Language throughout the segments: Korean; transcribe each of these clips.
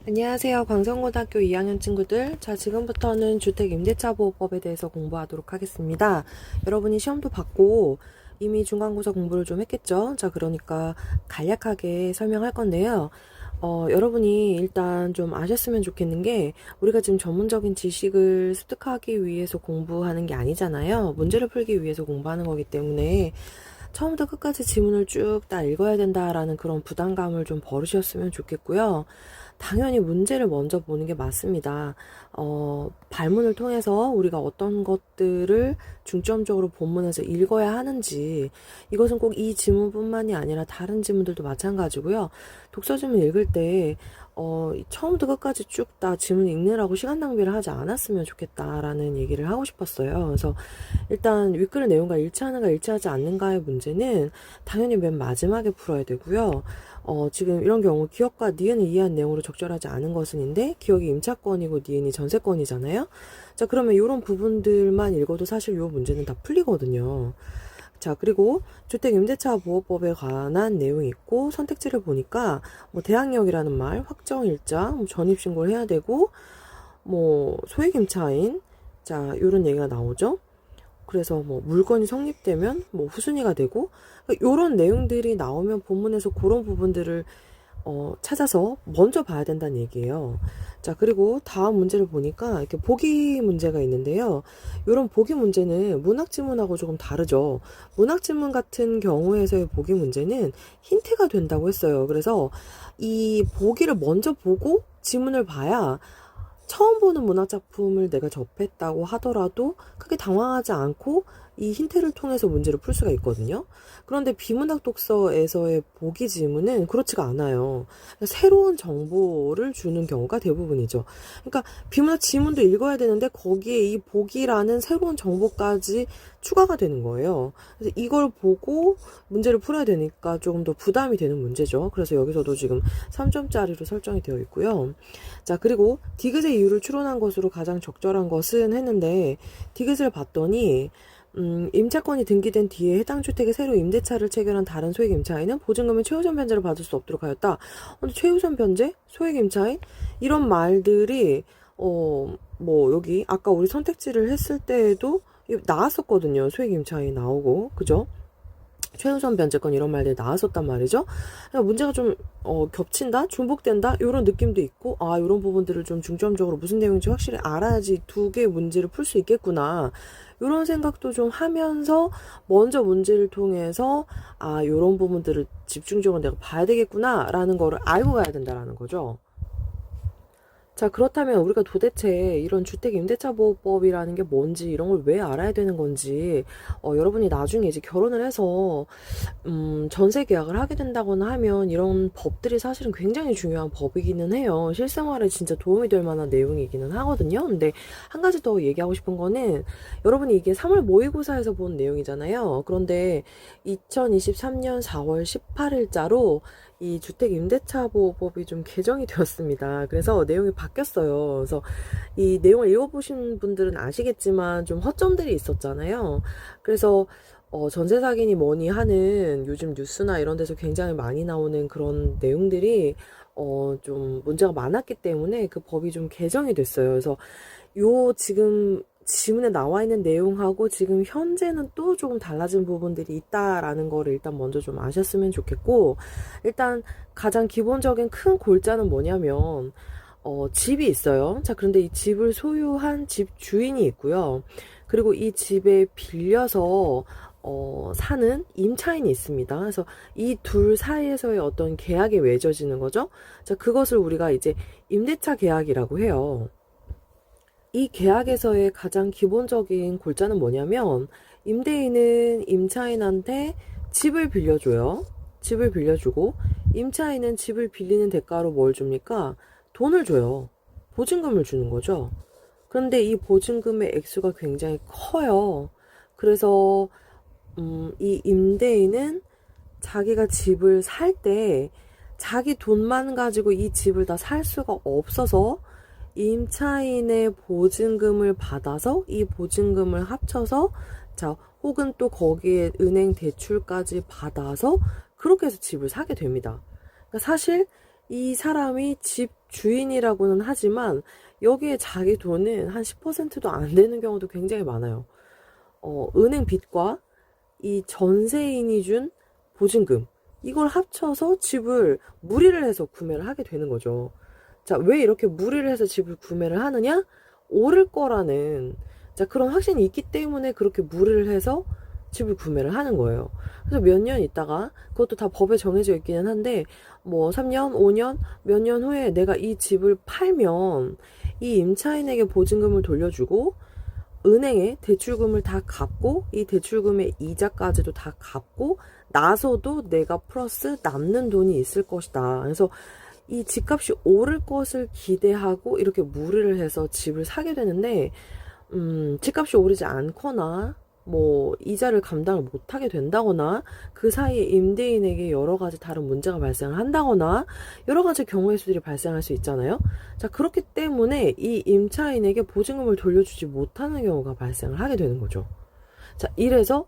안녕하세요. 광성고등학교 2학년 친구들. 자, 지금부터는 주택임대차보호법에 대해서 공부하도록 하겠습니다. 여러분이 시험도 봤고 이미 중간고사 공부를 좀 했겠죠? 자, 그러니까 간략하게 설명할 건데요. 여러분이 일단 좀 아셨으면 좋겠는 게 우리가 지금 전문적인 지식을 습득하기 위해서 공부하는 게 아니잖아요. 문제를 풀기 위해서 공부하는 거기 때문에 처음부터 끝까지 지문을 쭉 다 읽어야 된다라는 그런 부담감을 좀 버리셨으면 좋겠고요. 당연히 문제를 먼저 보는 게 맞습니다. 발문을 통해서 우리가 어떤 것들을 중점적으로 본문에서 읽어야 하는지, 이것은 꼭 이 지문뿐만이 아니라 다른 지문들도 마찬가지고요. 독서 지문 읽을 때 처음부터 끝까지 쭉 다 지문 읽느라고 시간 낭비를 하지 않았으면 좋겠다라는 얘기를 하고 싶었어요. 그래서 일단 윗글의 내용과 일치하는가 일치하지 않는가의 문제는 당연히 맨 마지막에 풀어야 되고요. 지금 이런 경우 기억과 니은을 이해한 내용으로 적절하지 않은 것은인데 기억이 임차권이고 니은이 전세권이잖아요. 자, 그러면 이런 부분들만 읽어도 사실 이 문제는 다 풀리거든요. 자, 그리고 주택임대차보호법에 관한 내용이 있고 선택지를 보니까 뭐 대항력이라는 말, 확정일자, 뭐 전입신고를 해야 되고 뭐 소액임차인, 자, 이런 얘기가 나오죠. 그래서 뭐 물건이 성립되면 뭐 후순위가 되고 요런 내용들이 나오면 본문에서 그런 부분들을 찾아서 먼저 봐야 된다는 얘기예요. 자, 그리고 다음 문제를 보니까 이렇게 보기 문제가 있는데요. 요런 보기 문제는 문학 지문하고 조금 다르죠. 문학 지문 같은 경우에서의 보기 문제는 힌트가 된다고 했어요. 그래서 이 보기를 먼저 보고 지문을 봐야 처음 보는 문학작품을 내가 접했다고 하더라도 크게 당황하지 않고 이 힌트를 통해서 문제를 풀 수가 있거든요. 그런데 비문학 독서에서의 보기 지문은 그렇지가 않아요. 새로운 정보를 주는 경우가 대부분이죠. 그러니까 비문학 지문도 읽어야 되는데 거기에 이 보기라는 새로운 정보까지 추가가 되는 거예요. 그래서 이걸 보고 문제를 풀어야 되니까 조금 더 부담이 되는 문제죠. 그래서 여기서도 지금 3점짜리로 설정이 되어 있고요. 자, 그리고 디귿의 이유를 추론한 것으로 가장 적절한 것은 했는데 디귿을 봤더니 임차권이 등기된 뒤에 해당 주택에 새로 임대차를 체결한 다른 소액 임차인은 보증금의 최우선 변제를 받을 수 없도록 하였다. 근데 최우선 변제? 소액 임차인? 이런 말들이 뭐 여기 아까 우리 선택지를 했을 때에도 나왔었거든요. 소액 임차인 나오고, 그죠? 최우선 변제권 이런 말들이 나왔었단 말이죠. 그러니까 문제가 좀 겹친다, 중복된다 이런 느낌도 있고, 아, 이런 부분들을 좀 중점적으로 무슨 내용인지 확실히 알아야지 두 개의 문제를 풀 수 있겠구나, 이런 생각도 좀 하면서 먼저 문제를 통해서 아, 이런 부분들을 집중적으로 내가 봐야 되겠구나 라는 거를 알고 가야 된다라는 거죠. 자, 그렇다면 우리가 도대체 이런 주택임대차보호법이라는 게 뭔지, 이런 걸 왜 알아야 되는 건지, 여러분이 나중에 이제 결혼을 해서 전세 계약을 하게 된다거나 하면 이런 법들이 사실은 굉장히 중요한 법이기는 해요. 실생활에 진짜 도움이 될 만한 내용이기는 하거든요. 근데 한 가지 더 얘기하고 싶은 거는, 여러분이 이게 3월 모의고사에서 본 내용이잖아요. 그런데 2023년 4월 18일자로 이 주택임대차보호법이 좀 개정이 되었습니다. 그래서 내용이 바뀌었어요. 그래서 이 내용을 읽어보신 분들은 아시겠지만 좀 허점들이 있었잖아요. 그래서 전세 사기니 뭐니 하는 요즘 뉴스나 이런 데서 굉장히 많이 나오는 그런 내용들이 좀 문제가 많았기 때문에 그 법이 좀 개정이 됐어요. 그래서 요 지금 지문에 나와 있는 내용하고 지금 현재는 또 조금 달라진 부분들이 있다라는 거를 일단 먼저 좀 아셨으면 좋겠고, 일단 가장 기본적인 큰 골자는 뭐냐면 집이 있어요. 자, 그런데 이 집을 소유한 집 주인이 있고요. 그리고 이 집에 빌려서 사는 임차인이 있습니다. 그래서 이 둘 사이에서의 어떤 계약이 맺어지는 거죠. 자, 그것을 우리가 이제 임대차 계약이라고 해요. 이 계약에서의 가장 기본적인 골자는 뭐냐면, 임대인은 임차인한테 집을 빌려줘요. 집을 빌려주고, 임차인은 집을 빌리는 대가로 뭘 줍니까? 돈을 줘요. 보증금을 주는 거죠. 그런데 이 보증금의 액수가 굉장히 커요. 그래서 이 임대인은 자기가 집을 살 때 자기 돈만 가지고 이 집을 다 살 수가 없어서 임차인의 보증금을 받아서 이 보증금을 합쳐서, 자, 혹은 또 거기에 은행 대출까지 받아서 그렇게 해서 집을 사게 됩니다. 그러니까 사실 이 사람이 집 주인이라고는 하지만 여기에 자기 돈은 한 10%도 안 되는 경우도 굉장히 많아요. 은행 빚과 이 전세인이 준 보증금, 이걸 합쳐서 집을 무리를 해서 구매를 하게 되는 거죠. 자, 왜 이렇게 무리를 해서 집을 구매를 하느냐? 오를 거라는, 자, 그런 확신이 있기 때문에 그렇게 무리를 해서 집을 구매를 하는 거예요. 그래서 몇 년 있다가, 그것도 다 법에 정해져 있기는 한데, 뭐 3년, 5년, 몇 년 후에 내가 이 집을 팔면 이 임차인에게 보증금을 돌려주고 은행에 대출금을 다 갚고 이 대출금의 이자까지도 다 갚고 나서도 내가 플러스 남는 돈이 있을 것이다. 그래서 이 집값이 오를 것을 기대하고 이렇게 무리를 해서 집을 사게 되는데, 집값이 오르지 않거나 뭐 이자를 감당을 못하게 된다거나 그 사이에 임대인에게 여러 가지 다른 문제가 발생을 한다거나 여러 가지 경우의 수들이 발생할 수 있잖아요. 자, 그렇기 때문에 이 임차인에게 보증금을 돌려주지 못하는 경우가 발생을 하게 되는 거죠. 자, 이래서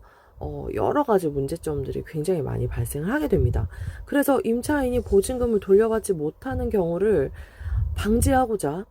여러 가지 문제점들이 굉장히 많이 발생을 하게 됩니다. 그래서 임차인이 보증금을 돌려받지 못하는 경우를 방지하고자,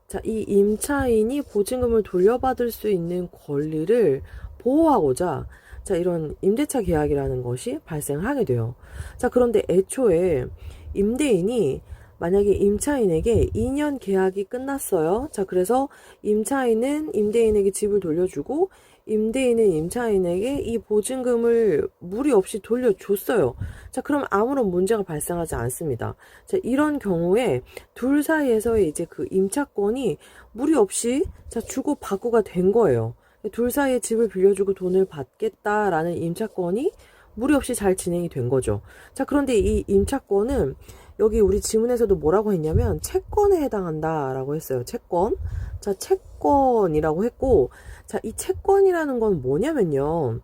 자, 이 임차인이 보증금을 돌려받을 수 있는 권리를 보호하고자, 자, 이런 임대차 계약이라는 것이 발생을 하게 돼요. 자, 그런데 애초에 임대인이 만약에 임차인에게 2년 계약이 끝났어요. 자, 그래서 임차인은 임대인에게 집을 돌려주고 임대인은 임차인에게 이 보증금을 무리 없이 돌려줬어요. 자, 그럼 아무런 문제가 발생하지 않습니다. 자, 이런 경우에 둘 사이에서의 이제 그 임차권이 무리 없이 자, 주고받고가 된 거예요. 둘 사이에 집을 빌려주고 돈을 받겠다라는 임차권이 무리 없이 잘 진행이 된 거죠. 자, 그런데 이 임차권은 여기 우리 지문에서도 뭐라고 했냐면 채권에 해당한다라고 했어요. 채권. 자, 채권이라고 했고, 자, 이 채권이라는 건 뭐냐면요.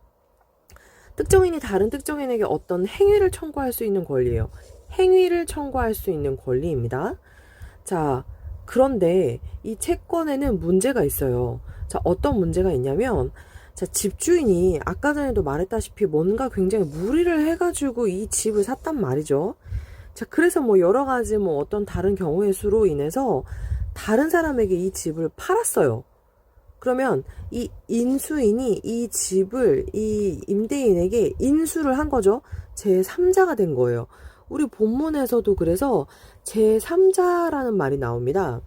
특정인이 다른 특정인에게 어떤 행위를 청구할 수 있는 권리예요. 행위를 청구할 수 있는 권리입니다. 자, 그런데 이 채권에는 문제가 있어요. 자, 어떤 문제가 있냐면, 자, 집주인이 아까 전에도 말했다시피 뭔가 굉장히 무리를 해가지고 이 집을 샀단 말이죠. 자, 그래서 뭐 여러 가지 뭐 어떤 다른 경우의 수로 인해서 다른 사람에게 이 집을 팔았어요. 그러면 이 인수인이 이 집을 이 임대인에게 인수를 한 거죠. 제3자가 된 거예요. 우리 본문에서도 그래서 제3자라는 말이 나옵니다.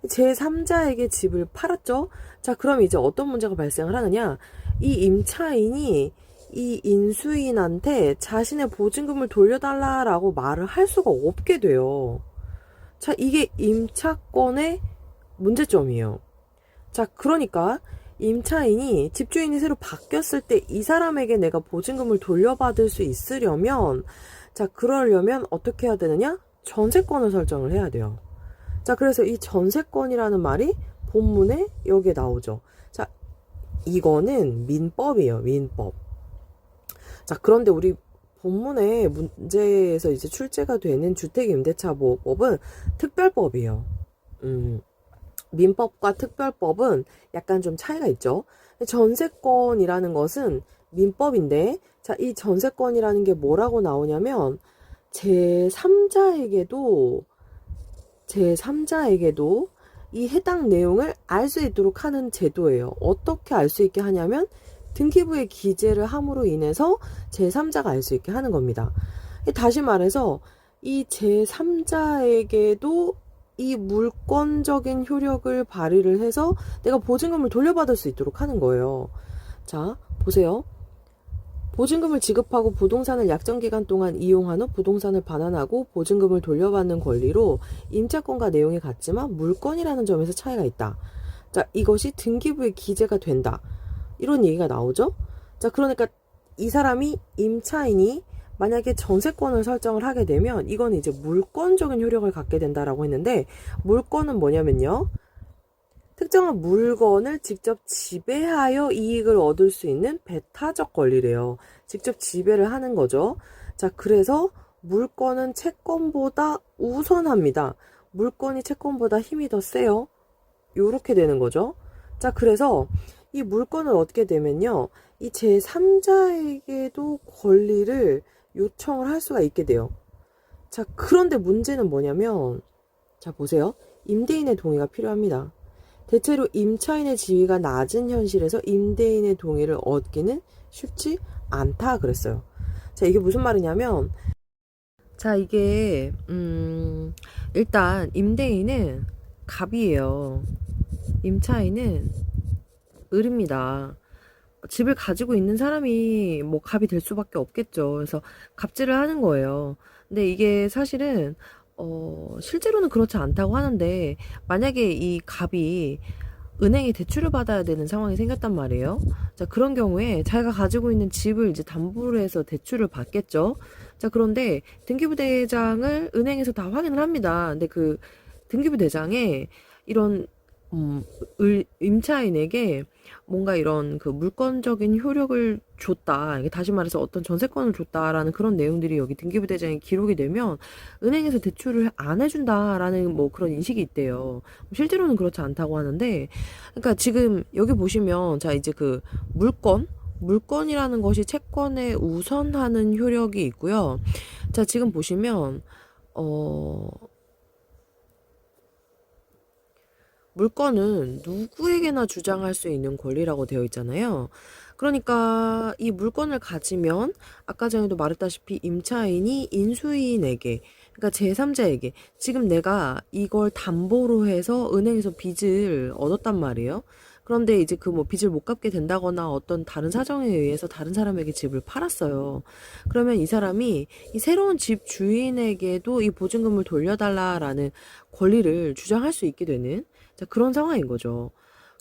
제3자에게 집을 팔았죠. 자, 그럼 이제 어떤 문제가 발생을 하느냐? 이 임차인이 이 인수인한테 자신의 보증금을 돌려달라라고 말을 할 수가 없게 돼요. 자, 이게 임차권의 문제점이에요. 자, 그러니까 임차인이 집주인이 새로 바뀌었을 때 이 사람에게 내가 보증금을 돌려받을 수 있으려면, 자, 그러려면 어떻게 해야 되느냐? 전세권을 설정을 해야 돼요. 자, 그래서 이 전세권이라는 말이 본문에 여기에 나오죠. 자, 이거는 민법이에요. 민법. 자, 그런데 우리 본문의 문제에서 이제 출제가 되는 주택임대차보호법은 특별법이에요. 민법과 특별법은 약간 좀 차이가 있죠. 전세권이라는 것은 민법인데, 자, 이 전세권이라는 게 뭐라고 나오냐면, 제3자에게도 이 해당 내용을 알 수 있도록 하는 제도예요. 어떻게 알 수 있게 하냐면, 등기부에 기재를 함으로 인해서 제3자가 알 수 있게 하는 겁니다. 다시 말해서 이 제3자에게도 이 물권적인 효력을 발휘를 해서 내가 보증금을 돌려받을 수 있도록 하는 거예요. 자, 보세요. 보증금을 지급하고 부동산을 약정 기간 동안 이용한 후 부동산을 반환하고 보증금을 돌려받는 권리로 임차권과 내용이 같지만 물권이라는 점에서 차이가 있다. 자, 이것이 등기부에 기재가 된다. 이런 얘기가 나오죠. 자, 그러니까 이 사람이 임차인이 만약에 전세권을 설정을 하게 되면 이건 이제 물권적인 효력을 갖게 된다라고 했는데, 물권은 뭐냐면요. 특정한 물건을 직접 지배하여 이익을 얻을 수 있는 배타적 권리래요. 직접 지배를 하는 거죠. 자, 그래서 물권은 채권보다 우선합니다. 물권이 채권보다 힘이 더 세요. 요렇게 되는 거죠. 자, 그래서 이 물건을 얻게 되면요, 이 제3자에게도 권리를 요청을 할 수가 있게 돼요. 자, 그런데 문제는 뭐냐면, 자, 보세요. 임대인의 동의가 필요합니다. 대체로 임차인의 지위가 낮은 현실에서 임대인의 동의를 얻기는 쉽지 않다 그랬어요. 자, 이게 무슨 말이냐면, 자, 이게 일단 임대인은 갑이에요. 임차인은 을입니다. 집을 가지고 있는 사람이 뭐 갑이 될 수밖에 없겠죠. 그래서 갑질을 하는 거예요. 근데 이게 사실은 실제로는 그렇지 않다고 하는데, 만약에 이 갑이 은행에 대출을 받아야 되는 상황이 생겼단 말이에요. 자, 그런 경우에 자기가 가지고 있는 집을 이제 담보로 해서 대출을 받겠죠. 자, 그런데 등기부 대장을 은행에서 다 확인을 합니다. 근데 그 등기부 대장에 이런 임차인에게 뭔가 이런 그 물권적인 효력을 줬다. 이게 다시 말해서 어떤 전세권을 줬다라는 그런 내용들이 여기 등기부 대장에 기록이 되면 은행에서 대출을 안 해준다라는 뭐 그런 인식이 있대요. 실제로는 그렇지 않다고 하는데, 그러니까 지금 여기 보시면 자, 이제 그 물권이라는 것이 채권에 우선하는 효력이 있고요. 자, 지금 보시면 물건은 누구에게나 주장할 수 있는 권리라고 되어 있잖아요. 그러니까 이 물건을 가지면 아까 전에도 말했다시피 임차인이 인수인에게, 그러니까 제3자에게, 지금 내가 이걸 담보로 해서 은행에서 빚을 얻었단 말이에요. 그런데 이제 그 뭐 빚을 못 갚게 된다거나 어떤 다른 사정에 의해서 다른 사람에게 집을 팔았어요. 그러면 이 사람이 이 새로운 집 주인에게도 이 보증금을 돌려달라라는 권리를 주장할 수 있게 되는, 자, 그런 상황인 거죠.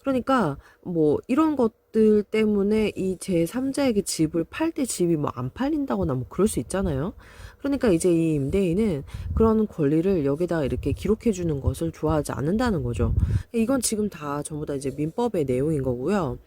그러니까 뭐 이런 것들 때문에 이 제3자에게 집을 팔 때 집이 뭐 안 팔린다거나 뭐 그럴 수 있잖아요. 그러니까 이제 이 임대인은 그런 권리를 여기다 이렇게 기록해 주는 것을 좋아하지 않는다는 거죠. 이건 지금 다 전부 다 이제 민법의 내용인 거고요.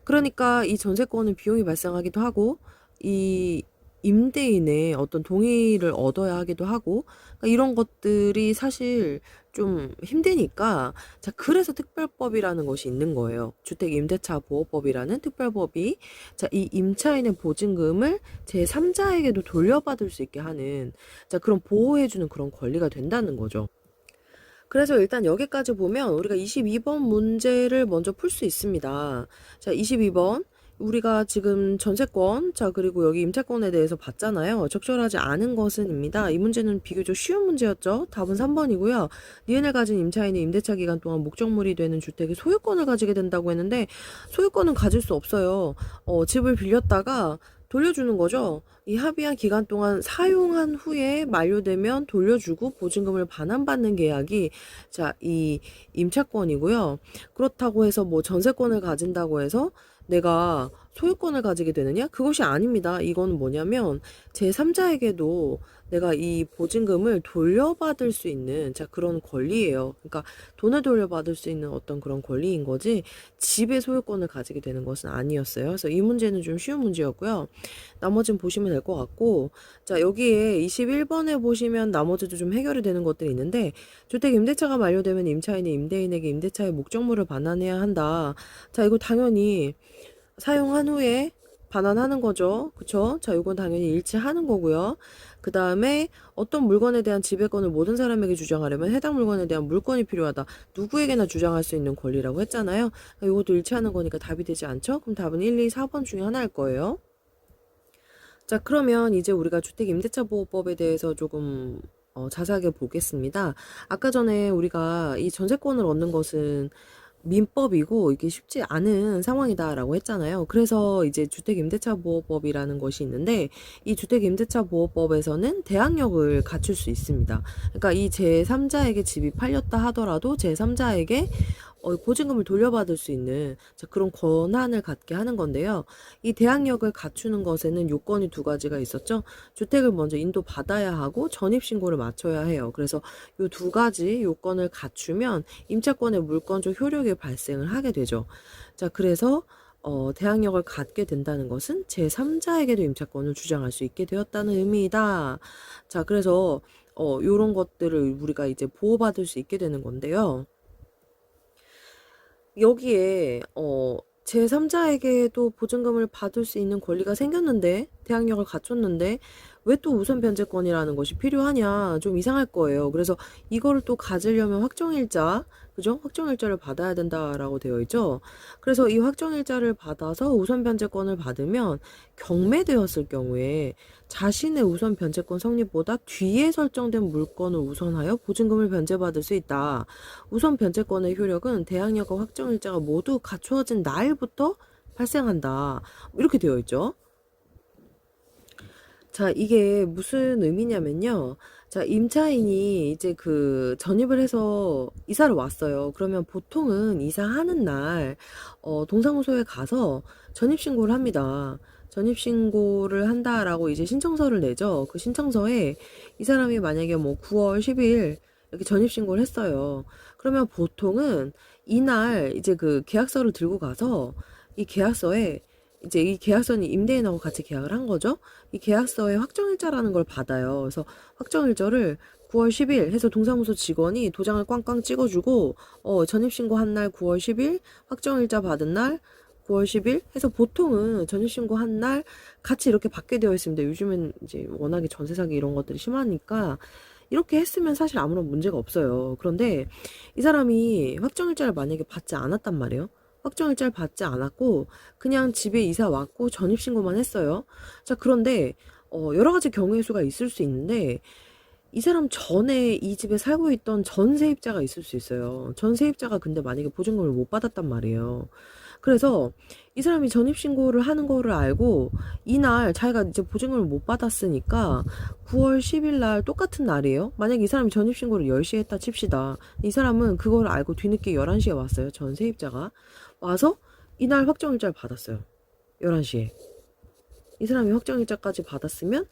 그러니까 이 전세권은 비용이 발생하기도 하고, 이 임대인의 어떤 동의를 얻어야 하기도 하고, 그러니까 이런 것들이 사실 좀 힘드니까, 자, 그래서 특별법이라는 것이 있는 거예요. 주택임대차 보호법이라는 특별법이, 자, 이 임차인의 보증금을 제3자에게도 돌려받을 수 있게 하는, 자, 그런 보호해주는 그런 권리가 된다는 거죠. 그래서 일단 여기까지 보면 우리가 22번 문제를 먼저 풀 수 있습니다. 자, 22번. 우리가 지금 전세권, 자, 그리고 여기 임차권에 대해서 봤잖아요. 적절하지 않은 것은입니다. 이 문제는 비교적 쉬운 문제였죠. 답은 3번이고요. 니은을 가진 임차인이 임대차 기간 동안 목적물이 되는 주택의 소유권을 가지게 된다고 했는데, 소유권은 가질 수 없어요. 집을 빌렸다가 돌려주는 거죠. 이 합의한 기간 동안 사용한 후에 만료되면 돌려주고 보증금을 반환받는 계약이, 자, 이 임차권이고요. 그렇다고 해서 뭐 전세권을 가진다고 해서 내가 소유권을 가지게 되느냐? 그것이 아닙니다. 이거는 뭐냐면 제3자에게도 내가 이 보증금을 돌려받을 수 있는, 자, 그런 권리예요. 그러니까 돈을 돌려받을 수 있는 어떤 그런 권리인 거지, 집의 소유권을 가지게 되는 것은 아니었어요. 그래서 이 문제는 좀 쉬운 문제였고요. 나머지는 보시면 될 것 같고, 자, 여기에 21번에 보시면 나머지도 좀 해결이 되는 것들이 있는데, 주택 임대차가 만료되면 임차인이 임대인에게 임대차의 목적물을 반환해야 한다. 자, 이거 당연히 사용한 후에 반환하는 거죠. 그쵸? 자, 이건 당연히 일치하는 거고요. 그 다음에 어떤 물건에 대한 지배권을 모든 사람에게 주장하려면 해당 물건에 대한 물권이 필요하다. 누구에게나 주장할 수 있는 권리라고 했잖아요. 이것도 일치하는 거니까 답이 되지 않죠? 그럼 답은 1, 2, 4번 중에 하나일 거예요. 자, 그러면 이제 우리가 주택임대차보호법에 대해서 조금 자세하게 보겠습니다. 아까 전에 우리가 이 전세권을 얻는 것은 민법이고 이게 쉽지 않은 상황이다라고 했잖아요. 그래서 이제 주택임대차보호법이라는 것이 있는데, 이 주택임대차보호법에서는 대항력을 갖출 수 있습니다. 그러니까 이 제3자에게 집이 팔렸다 하더라도 제3자에게 보증금을 돌려받을 수 있는, 자, 그런 권한을 갖게 하는 건데요. 이 대항력을 갖추는 것에는 요건이 두 가지가 있었죠. 주택을 먼저 인도받아야 하고 전입신고를 마쳐야 해요. 그래서 요 두 가지 요건을 갖추면 임차권의 물권적 효력이 발생을 하게 되죠. 자, 그래서 대항력을 갖게 된다는 것은 제3자에게도 임차권을 주장할 수 있게 되었다는 의미이다. 자, 그래서 요런 것들을 우리가 이제 보호받을 수 있게 되는 건데요. 여기에 제3자에게도 보증금을 받을 수 있는 권리가 생겼는데, 대항력을 갖췄는데 왜 또 우선 변제권이라는 것이 필요하냐, 좀 이상할 거예요. 그래서 이거를 또 가지려면 확정일자, 그죠? 확정일자를 받아야 된다라고 되어 있죠. 그래서 이 확정일자를 받아서 우선 변제권을 받으면 경매되었을 경우에 자신의 우선 변제권 성립보다 뒤에 설정된 물건을 우선하여 보증금을 변제받을 수 있다. 우선 변제권의 효력은 대항력과 확정일자가 모두 갖추어진 날부터 발생한다. 이렇게 되어 있죠. 자, 이게 무슨 의미냐면요. 자, 임차인이 이제 그 전입을 해서 이사를 왔어요. 그러면 보통은 이사하는 날, 동사무소에 가서 전입신고를 합니다. 전입신고를 한다라고 이제 신청서를 내죠. 그 신청서에 이 사람이 만약에 뭐 9월 10일 이렇게 전입신고를 했어요. 그러면 보통은 이날 이제 그 계약서를 들고 가서 이 계약서에 이제 이 계약서는 임대인하고 같이 계약을 한 거죠. 이 계약서에 확정일자라는 걸 받아요. 그래서 확정일자를 9월 10일 해서 동사무소 직원이 도장을 꽝꽝 찍어주고, 전입신고한 날 9월 10일, 확정일자 받은 날 9월 10일 해서 보통은 전입신고한 날 같이 이렇게 받게 되어 있습니다. 요즘엔 이제 워낙에 전세 사기 이런 것들이 심하니까 이렇게 했으면 사실 아무런 문제가 없어요. 그런데 이 사람이 확정일자를 만약에 받지 않았단 말이에요. 확정일자를 받지 않았고 그냥 집에 이사 왔고 전입신고만 했어요. 자, 그런데 여러 가지 경우의 수가 있을 수 있는데 이 사람 전에 이 집에 살고 있던 전세입자가 있을 수 있어요. 전세입자가 근데 만약에 보증금을 못 받았단 말이에요. 그래서 이 사람이 전입신고를 하는 거를 알고 이날 자기가 이제 보증금을 못 받았으니까 9월 10일 날 똑같은 날이에요. 만약에 이 사람이 전입신고를 10시에 했다 칩시다. 이 사람은 그걸 알고 뒤늦게 11시에 왔어요. 전세입자가. 와서 이날 확정일자를 받았어요. 11시에. 이 사람이 확정일자까지 받았으면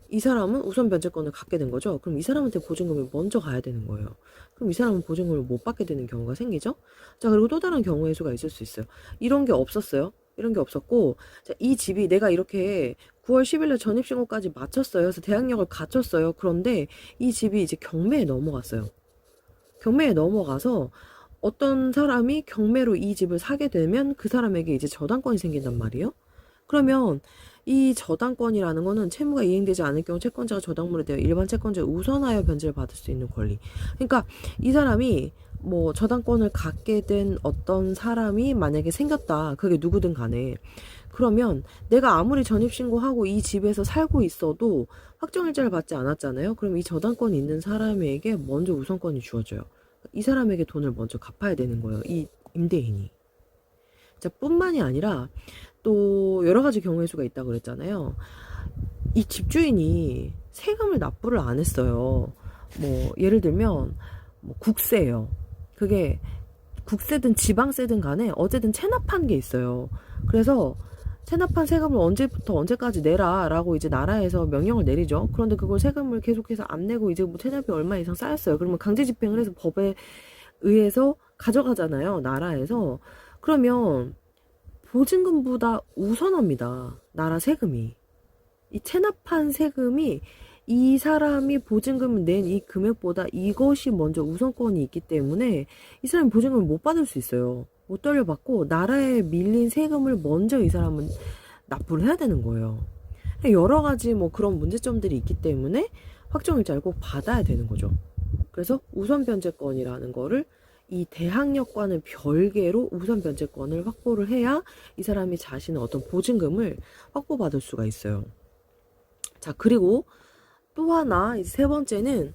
이 사람은 우선 변제권을 갖게 된 거죠. 그럼 이 사람한테 보증금이 먼저 가야 되는 거예요. 그럼 이 사람은 보증금을 못 받게 되는 경우가 생기죠. 자, 그리고 또 다른 경우의 수가 있을 수 있어요. 이런 게 없었어요. 이런 게 없었고, 자, 이 집이 내가 이렇게 9월 10일에 전입신고까지 마쳤어요. 그래서 대항력을 갖췄어요. 그런데 이 집이 이제 경매에 넘어갔어요. 경매에 넘어가서 어떤 사람이 경매로 이 집을 사게 되면 그 사람에게 이제 저당권이 생긴단 말이에요. 그러면 이 저당권이라는 거는 채무가 이행되지 않을 경우 채권자가 저당물에 대해 일반 채권자에 우선하여 변제를 받을 수 있는 권리. 그러니까 이 사람이 뭐 저당권을 갖게 된 어떤 사람이 만약에 생겼다. 그게 누구든 간에. 그러면 내가 아무리 전입신고하고 이 집에서 살고 있어도 확정일자를 받지 않았잖아요. 그럼 이 저당권이 있는 사람에게 먼저 우선권이 주어져요. 이 사람에게 돈을 먼저 갚아야 되는 거예요. 이 임대인이. 자, 뿐만이 아니라 또 여러 가지 경우의 수가 있다고 그랬잖아요. 이 집주인이 세금을 납부를 안 했어요. 뭐 예를 들면 뭐 국세예요. 그게 국세든 지방세든 간에 어쨌든 체납한 게 있어요. 그래서 체납한 세금을 언제부터 언제까지 내라 라고 이제 나라에서 명령을 내리죠. 그런데 그걸 세금을 계속해서 안 내고 이제 뭐 체납이 얼마 이상 쌓였어요. 그러면 강제 집행을 해서 법에 의해서 가져가잖아요. 나라에서. 그러면 보증금보다 우선합니다. 나라 세금이. 이 체납한 세금이 이 사람이 보증금을 낸 이 금액보다 이것이 먼저 우선권이 있기 때문에 이 사람이 보증금을 못 받을 수 있어요. 못 돌려받고 나라에 밀린 세금을 먼저 이 사람은 납부를 해야 되는 거예요. 여러 가지 뭐 그런 문제점들이 있기 때문에 확정일자를 꼭 받아야 되는 거죠. 그래서 우선 변제권이라는 거를 이 대항력과는 별개로 우선 변제권을 확보를 해야 이 사람이 자신의 어떤 보증금을 확보받을 수가 있어요. 자, 그리고 또 하나, 이제 세 번째는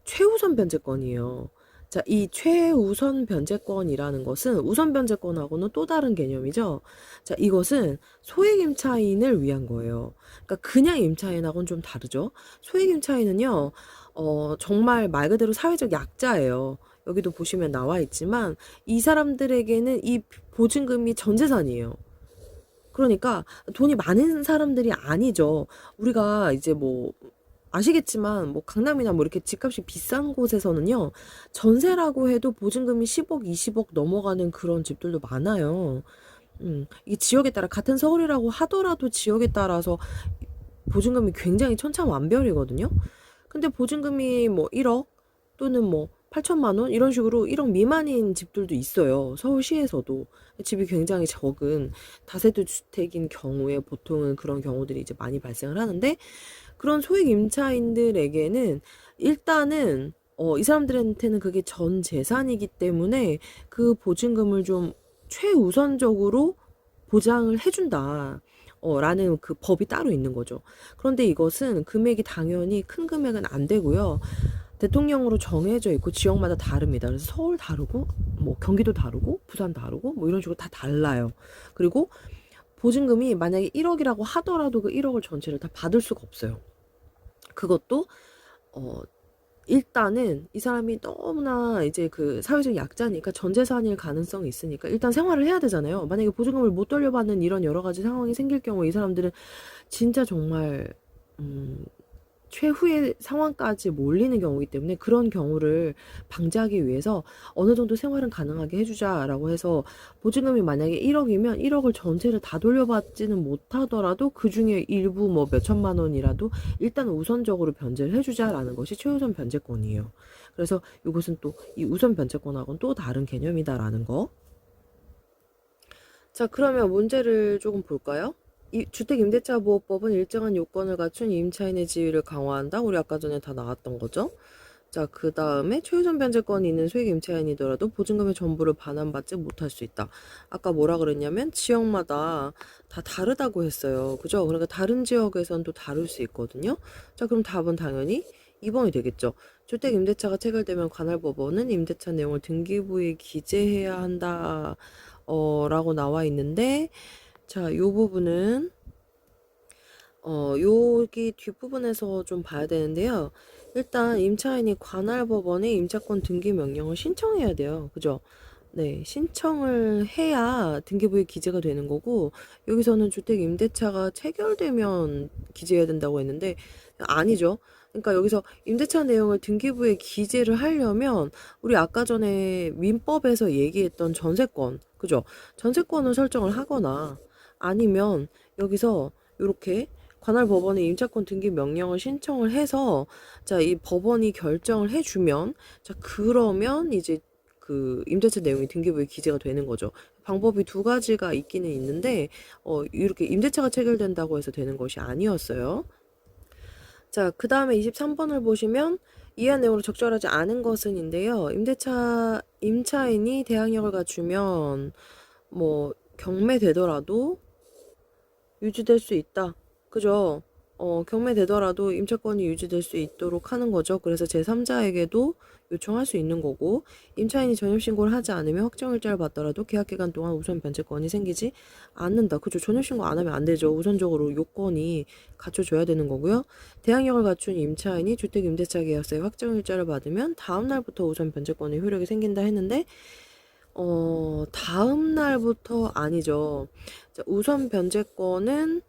최우선 변제권이에요. 자, 이 최우선 변제권이라는 것은 우선 변제권하고는 또 다른 개념이죠. 자, 이것은 소액 임차인을 위한 거예요. 그러니까 그냥 임차인하고는 좀 다르죠. 소액 임차인은요, 정말 말 그대로 사회적 약자예요. 여기도 보시면 나와 있지만 이 사람들에게는 이 보증금이 전 재산이에요. 그러니까 돈이 많은 사람들이 아니죠. 우리가 이제 뭐 아시겠지만 뭐 강남이나 뭐 이렇게 집값이 비싼 곳에서는요. 전세라고 해도 보증금이 10억, 20억 넘어가는 그런 집들도 많아요. 이게 지역에 따라 같은 서울이라고 하더라도 지역에 따라서 보증금이 굉장히 천차만별이거든요. 근데 보증금이 뭐 1억 또는 뭐 8천만 원 이런 식으로 1억 미만인 집들도 있어요. 서울시에서도 집이 굉장히 적은 다세대 주택인 경우에 보통은 그런 경우들이 이제 많이 발생을 하는데 그런 소액 임차인들에게는 일단은 이 사람들한테는 그게 전 재산이기 때문에 그 보증금을 좀 최우선적으로 보장을 해준다. 라는 그 법이 따로 있는 거죠. 그런데 이것은 금액이 당연히 큰 금액은 안 되고요. 대통령으로 정해져 있고 지역마다 다릅니다. 그래서 서울 다르고 뭐 경기도 다르고 부산 다르고 뭐 이런 식으로 다 달라요. 그리고 보증금이 만약에 1억이라고 하더라도 그 1억을 전체를 다 받을 수가 없어요. 그것도 어 일단은 이 사람이 너무나 이제 그 사회적 약자니까 전 재산일 가능성이 있으니까 일단 생활을 해야 되잖아요. 만약에 보증금을 못 돌려받는 이런 여러 가지 상황이 생길 경우 이 사람들은 진짜 정말 최후의 상황까지 몰리는 경우이기 때문에 그런 경우를 방지하기 위해서 어느 정도 생활은 가능하게 해주자라고 해서 보증금이 만약에 1억이면 1억을 전체를 다 돌려받지는 못하더라도 그 중에 일부 뭐 몇천만 원이라도 일단 우선적으로 변제를 해주자라는 것이 최우선 변제권이에요. 그래서 이것은 또 이 우선 변제권하고는 또 다른 개념이다라는 거. 자, 그러면 문제를 조금 볼까요? 이 주택임대차보호법은 일정한 요건을 갖춘 임차인의 지위를 강화한다. 우리 아까 전에 다 나왔던 거죠. 자, 그 다음에 최우선 변제권이 있는 소액 임차인이더라도 보증금의 전부를 반환받지 못할 수 있다. 아까 뭐라 그랬냐면 지역마다 다 다르다고 했어요. 그죠? 그러니까 다른 지역에선 또 다를 수 있거든요. 자, 그럼 답은 당연히 2번이 되겠죠. 주택 임대차가 체결되면 관할 법원은 임대차 내용을 등기부에 기재해야 한다. 라고 나와 있는데, 자, 요 부분은, 여기 뒷부분에서 좀 봐야 되는데요. 일단 임차인이 관할 법원에 임차권 등기 명령을 신청해야 돼요. 그죠? 네, 신청을 해야 등기부에 기재가 되는 거고, 여기서는 주택 임대차가 체결되면 기재해야 된다고 했는데, 아니죠. 그러니까 여기서 임대차 내용을 등기부에 기재를 하려면, 우리 아까 전에 민법에서 얘기했던 전세권, 그죠? 전세권을 설정을 하거나, 아니면 여기서 이렇게 관할 법원에 임차권 등기 명령을 신청을 해서, 자, 이 법원이 결정을 해주면, 자, 그러면 이제 그 임대차 내용이 등기부에 기재가 되는 거죠. 방법이 두 가지가 있기는 있는데 이렇게 임대차가 체결된다고 해서 되는 것이 아니었어요. 자, 그 다음에 23번을 보시면 이해한 내용으로 적절하지 않은 것은인데요. 임차인이 대항력을 갖추면 뭐 경매되더라도 유지될 수 있다. 그죠? 경매되더라도 임차권이 유지될 수 있도록 하는 거죠. 그래서 제3자에게도 요청할 수 있는 거고, 임차인이 전입신고를 하지 않으면 확정일자를 받더라도 계약기간 동안 우선 변제권이 생기지 않는다. 그죠? 전입신고 안 하면 안 되죠. 우선적으로 요건이 갖춰줘야 되는 거고요. 대항력을 갖춘 임차인이 주택임대차 계약서의 확정일자를 받으면 다음 날부터 우선 변제권의 효력이 생긴다 했는데, 다음 날부터 아니죠. 자, 우선 변제권은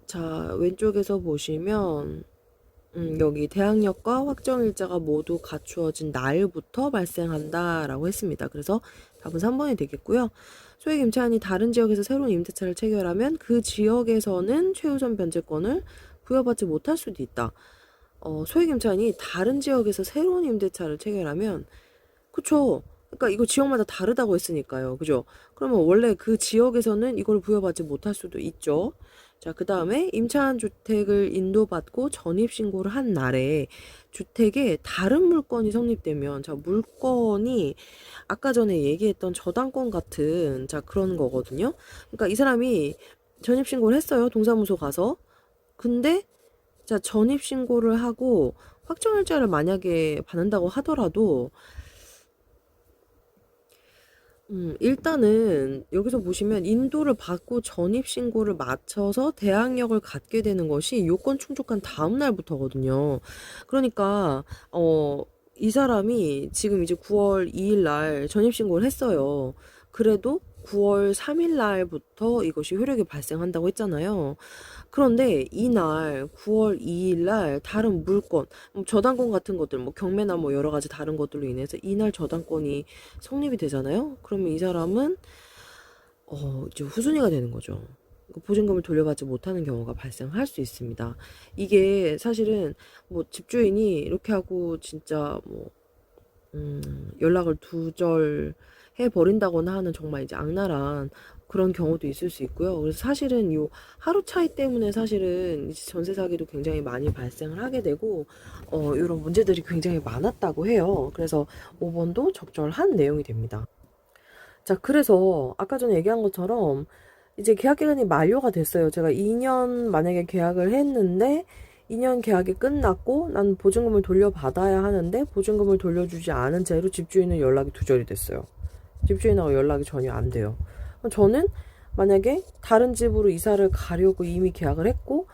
자, 왼쪽에서 보시면 여기 대항력과 확정일자가 모두 갖추어진 날부터 발생한다라고 했습니다. 그래서 답은 3번이 되겠고요. 소액 임차인이 다른 지역에서 새로운 임대차를 체결하면 그 지역에서는 최우선 변제권을 부여받지 못할 수도 있다. 소액 임차인이 다른 지역에서 새로운 임대차를 체결하면 그쵸. 그러니까 이거 지역마다 다르다고 했으니까요. 그죠? 그러면 원래 그 지역에서는 이걸 부여받지 못할 수도 있죠. 자, 그 다음에 임차한 주택을 인도받고 전입신고를 한 날에 주택에 다른 물건이 성립되면, 자, 물건이 아까 전에 얘기했던 저당권 같은, 자, 그런 거거든요. 그러니까 이 사람이 전입신고를 했어요. 동사무소 가서. 근데, 자, 전입신고를 하고 확정일자를 만약에 받는다고 하더라도, 일단은 여기서 보시면 인도를 받고 전입신고를 마쳐서 대항력을 갖게 되는 것이 요건 충족한 다음 날부터거든요. 그러니까 이 사람이 지금 이제 9월 2일 날 전입신고를 했어요. 그래도 9월 3일 날부터 이것이 효력이 발생한다고 했잖아요. 그런데 이날 9월 2일 날 다른 물건, 저당권 같은 것들, 뭐 경매나 뭐 여러 가지 다른 것들로 인해서 이날 저당권이 성립이 되잖아요. 그러면 이 사람은 이제 후순위가 되는 거죠. 보증금을 돌려받지 못하는 경우가 발생할 수 있습니다. 이게 사실은 뭐 집주인이 이렇게 하고 진짜 뭐 연락을 두절해 버린다거나 하는 정말 이제 악랄한 그런 경우도 있을 수 있고요. 그래서 사실은 요 하루 차이 때문에 사실은 이제 전세 사기도 굉장히 많이 발생을 하게 되고, 이런 문제들이 굉장히 많았다고 해요. 그래서 5번도 적절한 내용이 됩니다. 자, 그래서 아까 전에 얘기한 것처럼 이제 계약 기간이 만료가 됐어요. 제가 2년 만약에 계약을 했는데 2년 계약이 끝났고 난 보증금을 돌려받아야 하는데 보증금을 돌려주지 않은 채로 집주인은 연락이 두절이 됐어요. 집주인하고 연락이 전혀 안 돼요. 저는 만약에 다른 집으로 이사를 가려고 이미 계약을 했고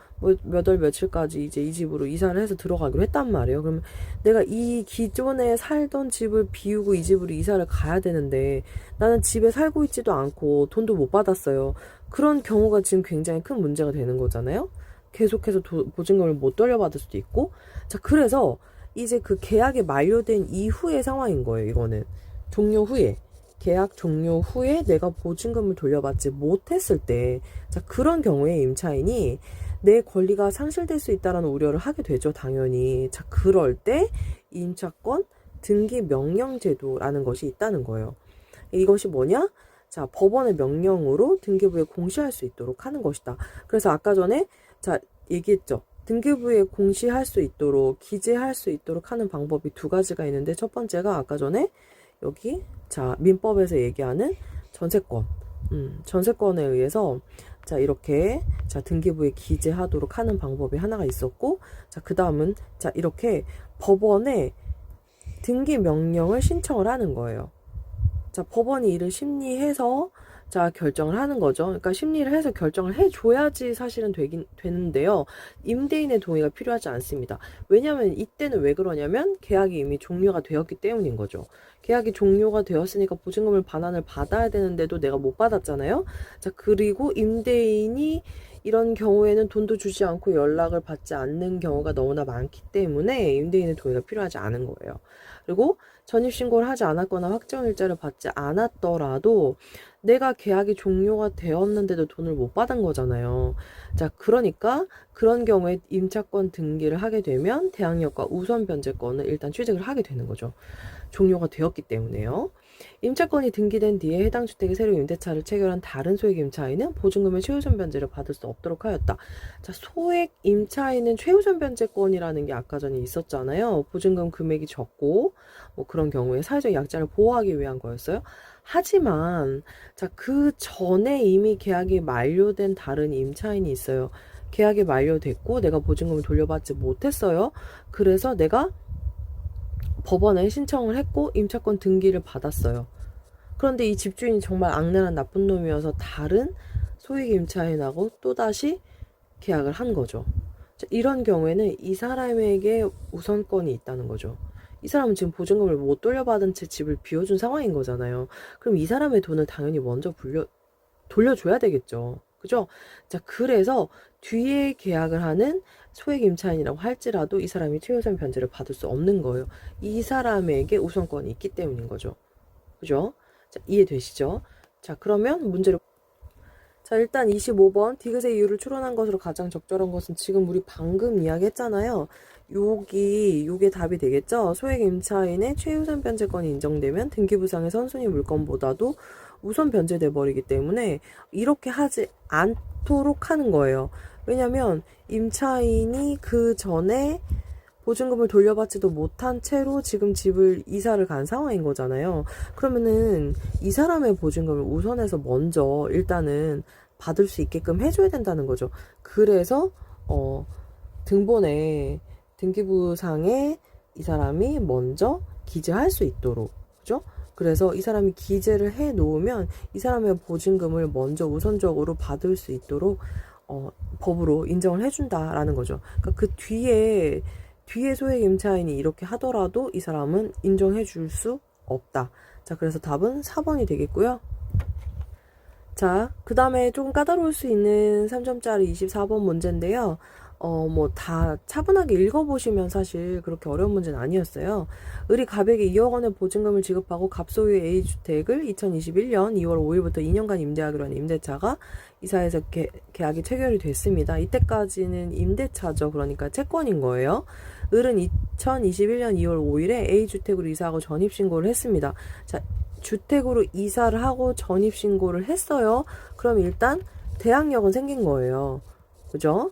몇 월 며칠까지 이제 이 집으로 이사를 해서 들어가기로 했단 말이에요. 그러면 내가 이 기존에 살던 집을 비우고 이 집으로 이사를 가야 되는데 나는 집에 살고 있지도 않고 돈도 못 받았어요. 그런 경우가 지금 굉장히 큰 문제가 되는 거잖아요. 계속해서 보증금을 못 돌려받을 수도 있고. 자, 그래서 이제 그 계약이 만료된 이후의 상황인 거예요. 이거는 종료 후에, 계약 종료 후에 내가 보증금을 돌려받지 못했을 때, 자, 그런 경우에 임차인이 내 권리가 상실될 수 있다는 우려를 하게 되죠, 당연히. 자, 그럴 때 임차권 등기 명령 제도라는 것이 있다는 거예요. 이것이 뭐냐? 자, 법원의 명령으로 등기부에 공시할 수 있도록 하는 것이다. 그래서 아까 전에 자, 얘기했죠. 등기부에 공시할 수 있도록, 기재할 수 있도록 하는 방법이 두 가지가 있는데, 첫 번째가 아까 전에 여기 자, 민법에서 얘기하는 전세권. 전세권에 의해서 자, 이렇게 자, 등기부에 기재하도록 하는 방법이 하나가 있었고, 자, 그다음은 자, 이렇게 법원에 등기 명령을 신청을 하는 거예요. 자, 법원이 이를 심리해서 자, 결정을 하는 거죠. 그러니까 심리를 해서 결정을 해줘야지 사실은 되는데요. 임대인의 동의가 필요하지 않습니다. 왜냐하면 이때는 왜 그러냐면 계약이 이미 종료가 되었기 때문인 거죠. 계약이 종료가 되었으니까 보증금을 반환을 받아야 되는데도 내가 못 받았잖아요. 자, 그리고 임대인이 이런 경우에는 돈도 주지 않고 연락을 받지 않는 경우가 너무나 많기 때문에 임대인의 동의가 필요하지 않은 거예요. 그리고 전입신고를 하지 않았거나 확정일자를 받지 않았더라도 내가 계약이 종료가 되었는데도 돈을 못 받은 거잖아요. 자, 그러니까 그런 경우에 임차권 등기를 하게 되면 대항력과 우선 변제권을 일단 취득을 하게 되는 거죠. 종료가 되었기 때문에요. 임차권이 등기된 뒤에 해당 주택의 새로 임대차를 체결한 다른 소액 임차인은 보증금의 최우선 변제를 받을 수 없도록 하였다. 자, 소액 임차인은 최우선 변제권이라는 게 아까 전에 있었잖아요. 보증금 금액이 적고 뭐 그런 경우에 사회적 약자를 보호하기 위한 거였어요. 하지만 자, 그 전에 이미 계약이 만료된 다른 임차인이 있어요. 계약이 만료됐고 내가 보증금을 돌려받지 못했어요. 그래서 내가 법원에 신청을 했고 임차권 등기를 받았어요. 그런데 이 집주인이 정말 악랄한 나쁜 놈이어서 다른 소액 임차인하고 또다시 계약을 한 거죠. 이런 경우에는 이 사람에게 우선권이 있다는 거죠. 이 사람은 지금 보증금을 못 돌려받은 채 집을 비워준 상황인 거잖아요. 그럼 이 사람의 돈을 당연히 먼저 돌려줘야 되겠죠. 그죠? 자, 그래서 뒤에 계약을 하는 소액 임차인이라고 할지라도 이 사람이 최우선 변제를 받을 수 없는 거예요. 이 사람에게 우선권이 있기 때문인 거죠. 그죠? 자, 이해되시죠? 자, 그러면 문제를 자, 일단 25번 디귿의 이유를 추론한 것으로 가장 적절한 것은 지금 우리 방금 이야기했잖아요. 요게 답이 되겠죠? 소액 임차인의 최우선 변제권이 인정되면 등기부상의 선순위 물건보다도 우선 변제돼 버리기 때문에 이렇게 하지 않도록 하는 거예요. 왜냐면 임차인이 그 전에 보증금을 돌려받지도 못한 채로 지금 집을 이사를 간 상황인 거잖아요. 그러면은 이 사람의 보증금을 우선해서 먼저 일단은 받을 수 있게끔 해줘야 된다는 거죠. 그래서 등본에 등기부상에 이 사람이 먼저 기재할 수 있도록, 그죠? 그래서 이 사람이 기재를 해 놓으면 이 사람의 보증금을 먼저 우선적으로 받을 수 있도록 법으로 인정을 해준다라는 거죠. 그러니까 그 뒤에 소액 임차인이 이렇게 하더라도 이 사람은 인정해 줄 수 없다. 자, 그래서 답은 4번이 되겠고요. 자, 그 다음에 조금 까다로울 수 있는 3점짜리 24번 문제인데요. 뭐 다 차분하게 읽어보시면 사실 그렇게 어려운 문제는 아니었어요. 을이 갑에게 2억 원의 보증금을 지급하고 갑소유의 A주택을 2021년 2월 5일부터 2년간 임대하기로 한 임대차가 이사해서 계약이 체결이 됐습니다. 이때까지는 임대차죠. 그러니까 채권인 거예요. 을은 2021년 2월 5일에 A주택으로 이사하고 전입신고를 했습니다. 자, 주택으로 이사를 하고 전입신고를 했어요. 그럼 일단 대항력은 생긴 거예요. 그죠?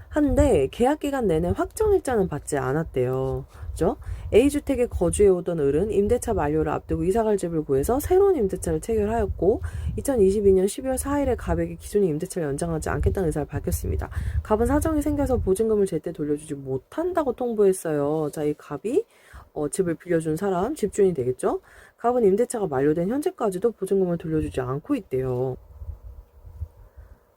한데 계약기간 내내 확정일자는 받지 않았대요. 그죠? A주택에 거주해오던 을은 임대차 만료를 앞두고 이사갈 집을 구해서 새로운 임대차를 체결하였고 2022년 12월 4일에 갑에게 기존의 임대차를 연장하지 않겠다는 의사를 밝혔습니다. 갑은 사정이 생겨서 보증금을 제때 돌려주지 못한다고 통보했어요. 자, 이 갑이 집을 빌려준 사람, 집주인이 되겠죠? 갑은 임대차가 만료된 현재까지도 보증금을 돌려주지 않고 있대요.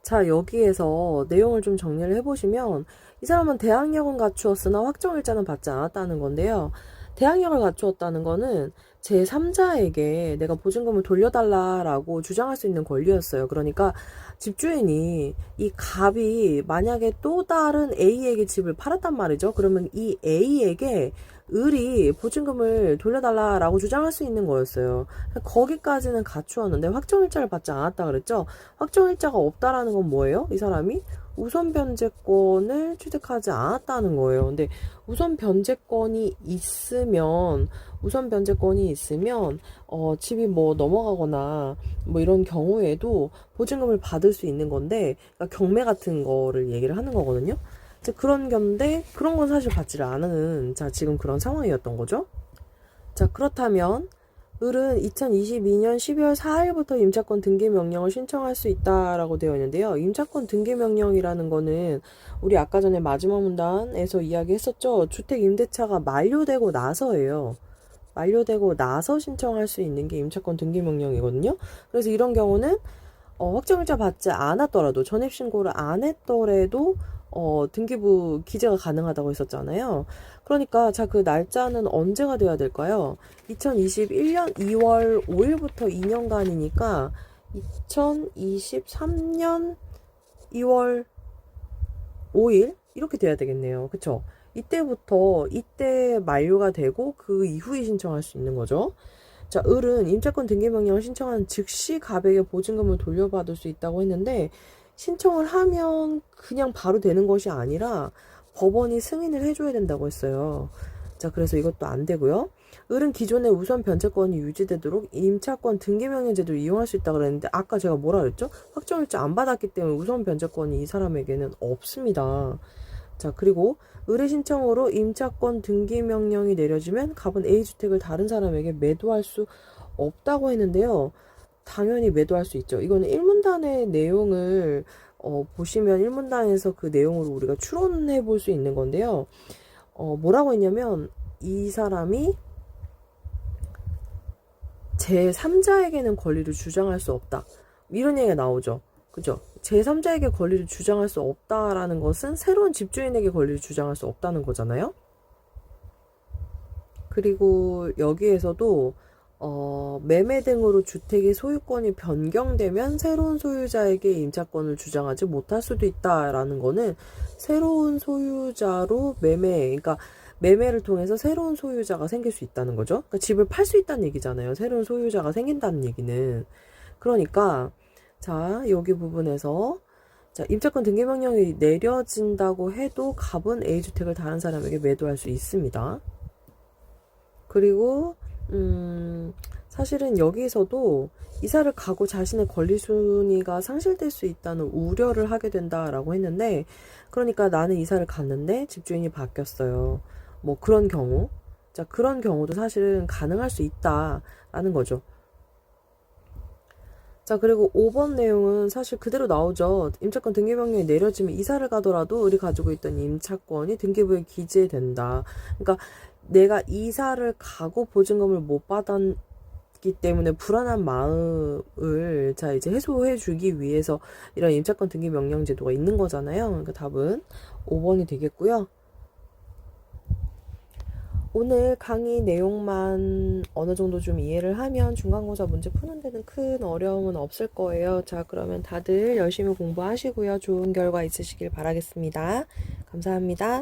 자, 여기에서 내용을 좀 정리를 해보시면 이 사람은 대항력은 갖추었으나 확정일자는 받지 않았다는 건데요. 대항력을 갖추었다는 거는 제3자에게 내가 보증금을 돌려달라라고 주장할 수 있는 권리였어요. 그러니까 집주인이 이 갑이 만약에 또 다른 A에게 집을 팔았단 말이죠. 그러면 이 A에게 을이 보증금을 돌려달라라고 주장할 수 있는 거였어요. 거기까지는 갖추었는데 확정일자를 받지 않았다 그랬죠. 확정일자가 없다라는 건 뭐예요? 이 사람이 우선 변제권을 취득하지 않았다는 거예요. 근데 우선 변제권이 있으면 집이 뭐 넘어가거나 뭐 이런 경우에도 보증금을 받을 수 있는 건데, 그러니까 경매 같은 거를 얘기를 하는 거거든요. 그런 건데 그런 건 사실 받지를 않은 지금 그런 상황이었던 거죠. 자, 그렇다면 을은 2022년 12월 4일부터 임차권 등기 명령을 신청할 수 있다라고 되어 있는데요. 임차권 등기 명령이라는 거는 우리 아까 전에 마지막 문단에서 이야기했었죠. 주택 임대차가 만료되고 나서예요. 만료되고 나서 신청할 수 있는 게 임차권 등기 명령이거든요. 그래서 이런 경우는 확정일자 받지 않았더라도, 전입신고를 안 했더라도 등기부 기재가 가능하다고 했었잖아요. 그러니까 그 날짜는 언제가 돼야 될까요? 2021년 2월 5일부터 2년간이니까 2023년 2월 5일 이렇게 돼야 되겠네요. 그쵸? 이때 만료가 되고 그 이후에 신청할 수 있는 거죠. 자, 을은 임차권 등기 명령을 신청한 즉시 갑에게 보증금을 돌려받을 수 있다고 했는데, 신청을 하면 그냥 바로 되는 것이 아니라 법원이 승인을 해줘야 된다고 했어요. 자, 그래서 이것도 안 되고요. 을은 기존의 우선 변제권이 유지되도록 임차권 등기명령 제도를 이용할 수 있다고 그랬는데, 아까 제가 뭐라 그랬죠? 확정일자 안 받았기 때문에 우선 변제권이 이 사람에게는 없습니다. 자, 그리고 을의 신청으로 임차권 등기명령이 내려지면 갑은 A주택을 다른 사람에게 매도할 수 없다고 했는데요. 당연히 매도할 수 있죠. 이거는 1문단의 내용을 보시면 1문단에서 그 내용으로 우리가 추론해 볼 수 있는 건데요. 뭐라고 했냐면 이 사람이 제3자에게는 권리를 주장할 수 없다. 이런 얘기가 나오죠. 그죠? 제3자에게 권리를 주장할 수 없다라는 것은 새로운 집주인에게 권리를 주장할 수 없다는 거잖아요. 그리고 여기에서도 매매 등으로 주택의 소유권이 변경되면 새로운 소유자에게 임차권을 주장하지 못할 수도 있다라는 거는 새로운 소유자로 그러니까 매매를 통해서 새로운 소유자가 생길 수 있다는 거죠. 그러니까 집을 팔 수 있다는 얘기잖아요. 새로운 소유자가 생긴다는 얘기는. 그러니까 자, 여기 부분에서 임차권 등기 명령이 내려진다고 해도 갑은 A주택을 다른 사람에게 매도할 수 있습니다. 그리고 사실은 여기서도 이사를 가고 자신의 권리순위가 상실될 수 있다는 우려를 하게 된다라고 했는데, 그러니까 나는 이사를 갔는데 집주인이 바뀌었어요. 뭐 그런 경우, 그런 경우도 사실은 가능할 수 있다라는 거죠. 자, 그리고 5번 내용은 사실 그대로 나오죠. 임차권 등기명령이 내려지면 이사를 가더라도 을이 가지고 있던 임차권이 등기부에 기재된다. 그러니까 내가 이사를 가고 보증금을 못 받았기 때문에 불안한 마음을 이제 해소해 주기 위해서 이런 임차권 등기명령 제도가 있는 거잖아요. 그러니까 답은 5번이 되겠고요. 오늘 강의 내용만 어느 정도 좀 이해를 하면 중간고사 문제 푸는 데는 큰 어려움은 없을 거예요. 자, 그러면 다들 열심히 공부하시고요. 좋은 결과 있으시길 바라겠습니다. 감사합니다.